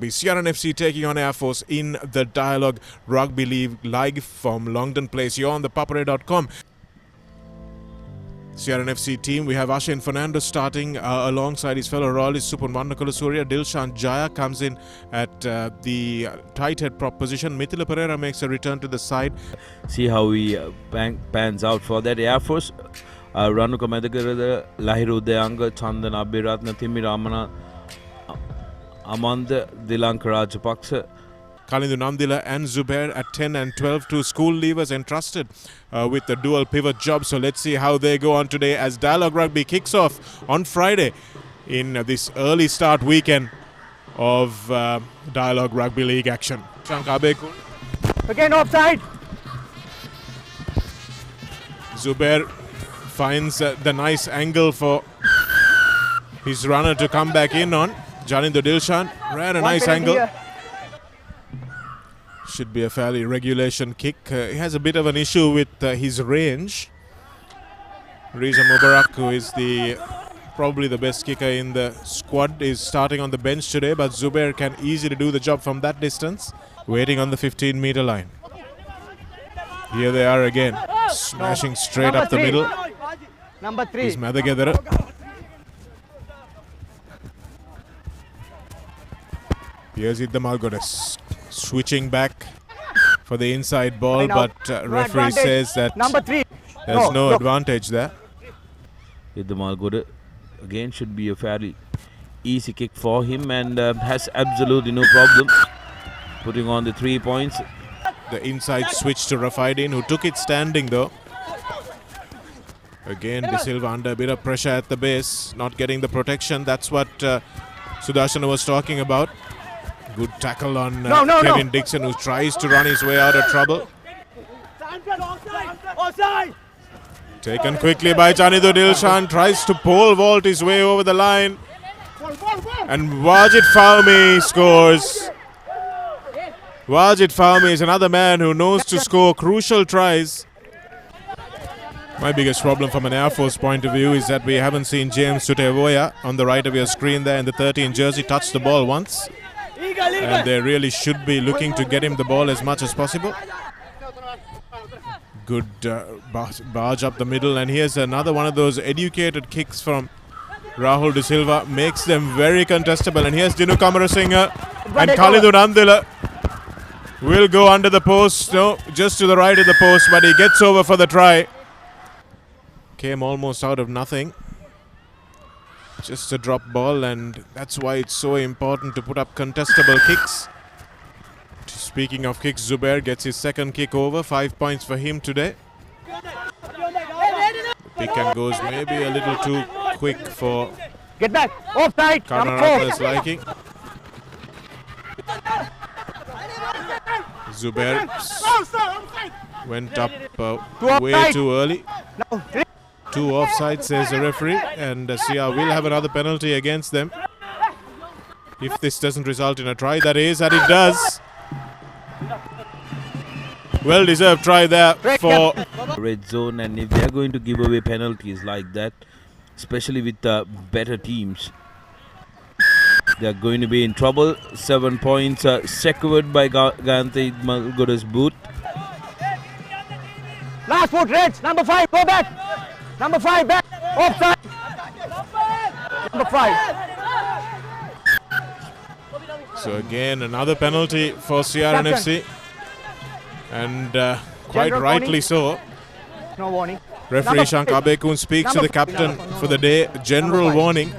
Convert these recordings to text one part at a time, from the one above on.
Rugby. CRN FC taking on Air Force in the Dialog Rugby League live from Longdon Place. You're on thepapare.com. CRN FC team, we have Ashin Fernando starting alongside his fellow royalist Supun Vannakulasuriya. Dilshan Jaya comes in at the tight head prop position. Mithila Pereira makes a return to the side. See how he pans out for that. Air Force Ranuka Medagarada, Lahiru Deanga, Chandan Abiratna, Thimi Ramana, Amanda Dilanka Rajapaksa. Kalindu Nandila and Zubair at 10 and 12, two school leavers entrusted with the dual pivot job. So let's see how they go on today as Dialog Rugby kicks off on Friday in this early start weekend of Dialog Rugby League action. Shankabekun. Again offside. Zubair finds the nice angle for his runner to come back in on. Janindu Dilshan ran a nice angle. Here. Should be a fairly regulation kick. He has a bit of an issue with his range. Riza Mubarak, who is probably the best kicker in the squad, is starting on the bench today, but Zubair can easily do the job from that distance. Waiting on the 15-meter line. Here they are again, smashing straight up the middle. Number 3. Is Madagedara. Here's Idda Malgodes. Switching back for the inside ball, but referee says that number 3. there's no advantage there. The Malgoda again should be a fairly easy kick for him and has absolutely no problem putting on the 3 points. The inside switch to Rafaidin, who took it standing though. Again, De Silva under a bit of pressure at the base, not getting the protection. That's what Sudarshana was talking about. Good tackle on Kevin Dixon, who tries to run his way out of trouble. Taken quickly by Janindu Dilshan, tries to pole vault his way over the line. And Wajid Fahmy scores. Wajid Fahmy is another man who knows to score crucial tries. My biggest problem from an Air Force point of view is that we haven't seen James Tutevoya on the right of your screen there in the 13 jersey touch the ball once. And they really should be looking to get him the ball as much as possible. Good barge up the middle, and here's another one of those educated kicks from Rahul De Silva. Makes them very contestable, and here's Dinu Kamarasinghe and Kalindu Nandila will go under the post. No, just to the right of the post, but he gets over for the try. Came almost out of nothing. Just a drop ball, and that's why it's so important to put up contestable kicks. Speaking of kicks, Zubair gets his second kick over. 5 points for him today. Pick and goes maybe a little too quick for Get back. Offside. Karnataka's liking. Zubair went up way too early. 2 offside, says the referee, and Sia will have another penalty against them if this doesn't result in a try. That is, and it does. Well deserved try there for red zone, and if they're going to give away penalties like that, especially with better teams, they're going to be in trouble. 7 points secured by Gante Malgoda's boot. Last foot, Reds. Number 5, go back. Number 5, back. Offside. Number 5. So again, another penalty for CRN FC. And quite General rightly warning. so. No warning. Referee Shankabekun speaks to the captain for the day. General warning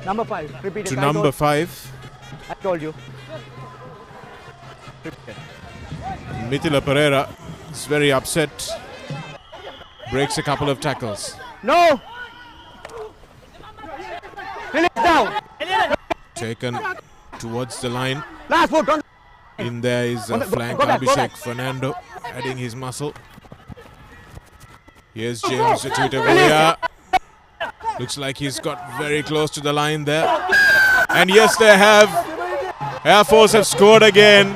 Number 5. Repeat it. to number 5. I told you. Mithila Pereira is very upset. Breaks a couple of tackles. No. Release down. Taken towards the line. Last foot on. In there is flank go back. Abhishek Fernando adding his muscle. Here's James Tutevoya. Looks like he's got very close to the line there. And yes, they have. Air Force have scored again.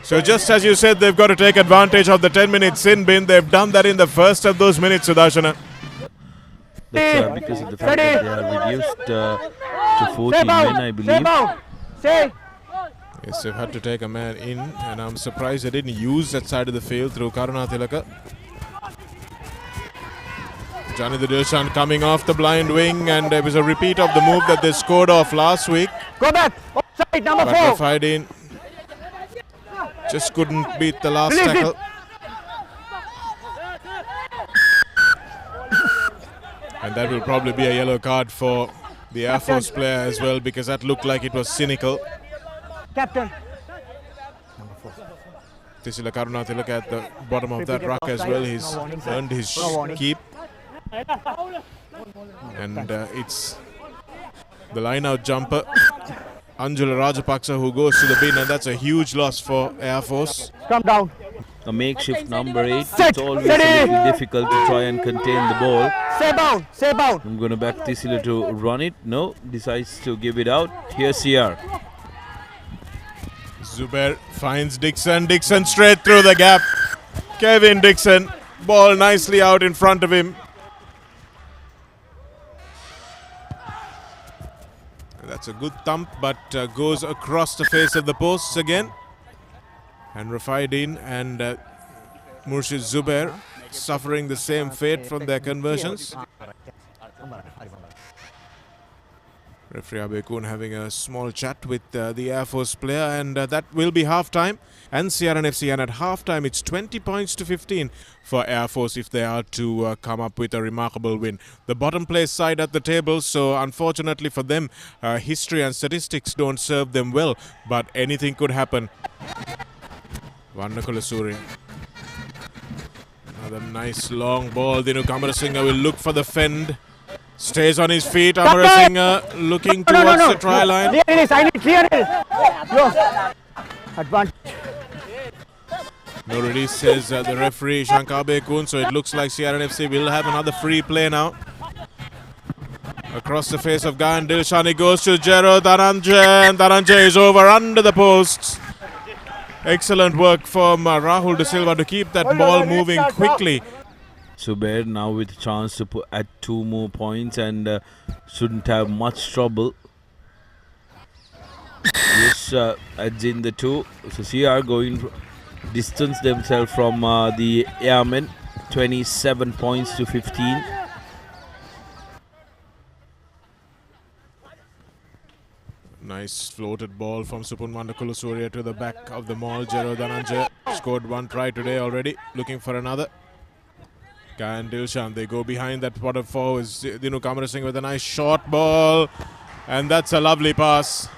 So just as you said, they've got to take advantage of the 10-minute sin bin. They've done that in the first of those minutes, Sudarshana. That's because of the fact that they are reduced to 14 men, I believe. Stay. Yes, they've had to take a man in, and I'm surprised they didn't use that side of the field through Karuna Tilaka. Johnny the Dilshan coming off the blind wing, and it was a repeat of the move that they scored off last week. Go back. Offside, number But 4. Rafaidin just couldn't beat the last Release it. tackle. And that will probably be a yellow card for the Air Force player as well, because that looked like it was cynical. Captain. Tisila Karuna Tilaka at the bottom of that ruck as well. He's earned his keep. And it's the line-out jumper, Anjula Rajapaksa, who goes to the bin, and that's a huge loss for Air Force. Come down. A makeshift number 8. Set. It's always Steady. a little difficult to try and contain the ball. Stay bound. Stay bound. I'm going to back Tisila to run it. No, decides to give it out. Here's CR. Zubair finds Dixon. Dixon straight through the gap. Kevin Dixon, ball nicely out in front of him. That's a good thump, but goes across the face of the posts again. And Rafaidin and Murshid Zubair suffering the same fate from their conversions. Referee Abekun having a small chat with the Air Force player, and that will be half-time. And CRNFC, and at half-time it's 20 points to 15 for Air Force if they are to come up with a remarkable win. The bottom place side at the table, so unfortunately for them, history and statistics don't serve them well, but anything could happen. Vannakula Surya. Another nice long ball. Dinu Kamarasinghe will look for the fend. Stays on his feet. Amarasinghe looking towards the try line. Clear it is. I need clear it. Close. Advantage. No release, says the referee Shankar Bekun. So it looks like CRNFC will have another free play now. Across the face of Gayan Dilshani goes to Jero Dhananjay, and Dhananjay is over under the posts. Excellent work from Rahul De Silva to keep that ball moving quickly. Zubair now with a chance to add 2 more points, and shouldn't have much trouble. Yes, adds in the 2. So CR going to distance themselves from the Airmen. 27 points to 15. Nice floated ball from Supun Vannakula Surya to the back of the maul. Jero Dhananjay scored 1 try today already, looking for another. Gayan Dilshan, they go behind that bottom forwards. Dinu Kamarasinghe with a nice short ball, and that's a lovely pass.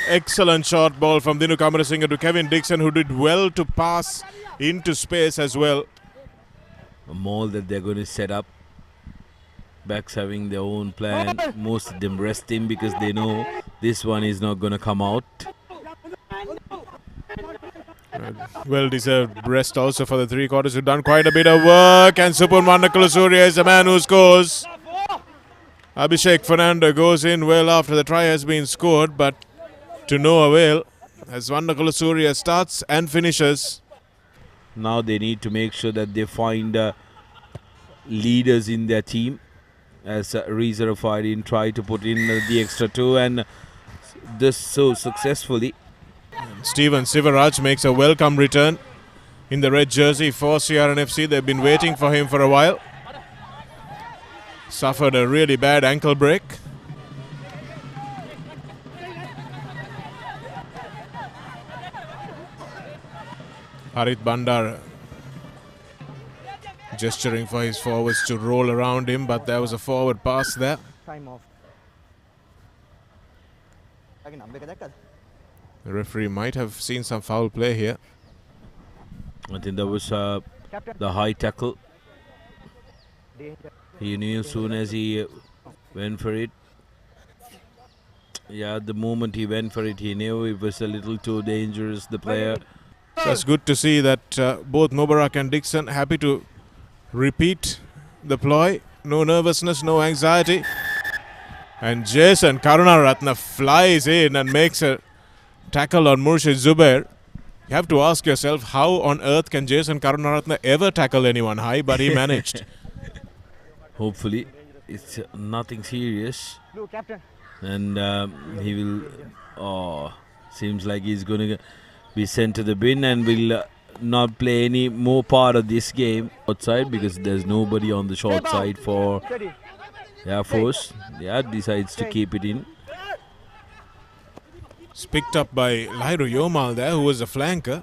Excellent short ball from Dinu Kamarasinghe to Kevin Dixon, who did well to pass into space as well. A maul that they're going to set up. Backs having their own plan. Most of them rest him because they know this one is not going to come out. Well-deserved rest also for the three quarters, who've done quite a bit of work. And Supun Vannakula Surya is the man who scores. Abhishek Fernando goes in well after the try has been scored, but to no avail as Vannakula Surya starts and finishes. Now they need to make sure that they find leaders in their team, as Reza Rafaidin tried to put in the extra 2, and this so successfully. Steven Sivaraj makes a welcome return in the red jersey for CRNFC. They've been waiting for him for a while. Suffered a really bad ankle break. Harit Bandar gesturing for his forwards to roll around him, but there was a forward pass there. Time off. The referee might have seen some foul play here. I think that was the high tackle. He knew as soon as he went for it. Yeah, the moment he went for it, he knew it was a little too dangerous, the player. So it's good to see that both Mubarak and Dixon happy to repeat the ploy. No nervousness, no anxiety. And Jason Karunaratne flies in and makes a tackle on Murshid Zubair. You have to ask yourself, how on earth can Jason Karunaratne ever tackle anyone high? But he managed. Hopefully, it's nothing serious. Blue, captain. And he will Oh, seems like he's going to be sent to the bin and will not play any more part of this game outside because there's nobody on the short side for Air Force. Yeah, decides to keep it in. It's picked up by Lairu Yomal there, who was a flanker.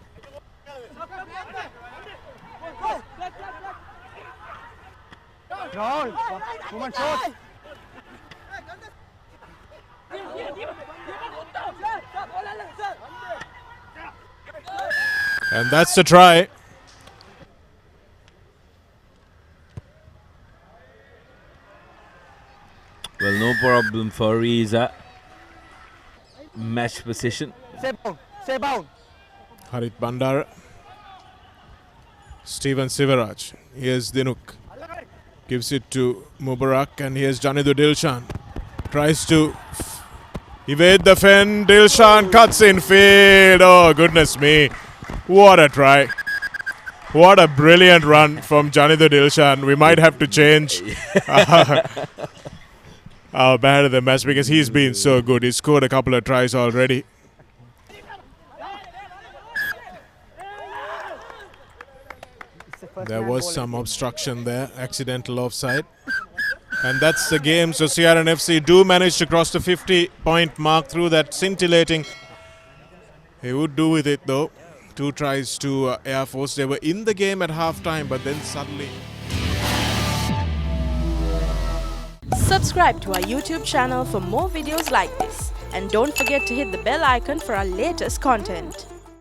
And that's the try. Well, no problem for Riza. Match position. Stay bound. Harit Bandara. Steven Sivaraj. Here's Dinuk. Gives it to Mubarak, and here's Janidu Dilshan. Tries to evade the fend. Dilshan cuts in field. Oh, goodness me. What a try. What a brilliant run from Janidu Dilshan. We might have to change our man of the match because he's been so good. He's scored a couple of tries already. There was some obstruction there, accidental offside. And that's the game. So CRN FC do manage to cross the 50-point mark through that scintillating. He would do with it though. 2 tries to Air Force. They were in the game at half-time, but then suddenly... Subscribe to our YouTube channel for more videos like this. And don't forget to hit the bell icon for our latest content.